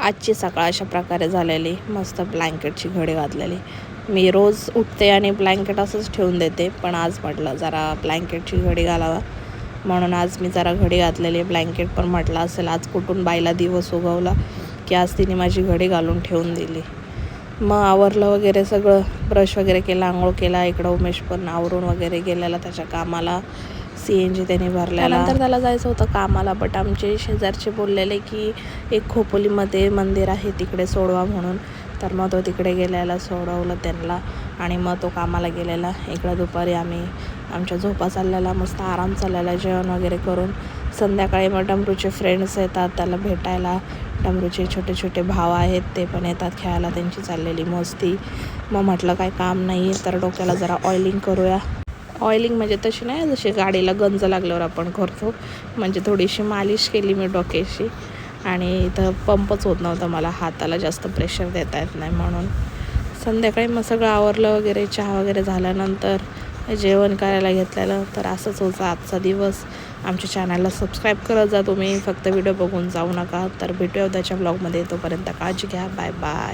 आजची सकाळ अशा प्रकारे झालेली, मस्त ब्लँकेटची घडी घातलेली. मी रोज उठते आणि ब्लँकेट असंच ठेवून देते, पण आज म्हटलं जरा ब्लँकेटची घडी घालावा म्हणून आज मी जरा घडी घातलेली. ब्लँकेट पण म्हटलं असेल आज कुठून बाईला दिवस उगवला की आज तिने माझी घडी घालून ठेवून दिली. मग आवरलं वगैरे सगळं, ब्रश वगैरे केला, आंघोळ केला. इकडं उमेश पण आवरून वगैरे गेलेला त्याच्या कामाला, CNG त्याने भरलेला. नंतर त्याला जायचं होतं कामाला, बट आमचे शेजारचे बोललेले की एक खोपोलीमध्ये मंदिर आहे तिकडे सोडवा म्हणून. तर मग तो तिकडे गेलेला, सोडवलं त्यांना आणि मग तो कामाला गेलेला. इकडं दुपारी आम्ही आमच्या झोपा चाललेला, मस्त आराम चाललेला जेवण वगैरे करून. संध्याकाळी मग डमरूचे फ्रेंड्स येतात त्याला भेटायला. डमरूचे छोटे छोटे भाव आहेत ते पण येतात खेळायला, त्यांची चाललेली मस्ती. मग म्हटलं काय काम नाही तर डोक्याला जरा ऑइलिंग करूया. ऑइलिंग म्हणजे तशी नाही, जशी गाडीला गंज लागल्यावर आपण करतो, म्हणजे थोडीशी मालिश केली मी डोक्याशी. आणि इथं पंपच होत नव्हतं, मला हाताला जास्त प्रेशर देता येत नाही म्हणून. संध्याकाळी मग सगळं आवरलं वगैरे, चहा वगैरे झाल्यानंतर जेवण करायला घेतलेलं. तर असंच होतं आजचा दिवस. आमच्या चॅनलला सबस्क्राईब करत जा तुम्ही, फक्त व्हिडिओ बघून जाऊ नका. तर भेटूया उद्याच्या ब्लॉगमध्ये, तोपर्यंत काळजी घ्या. Bye bye.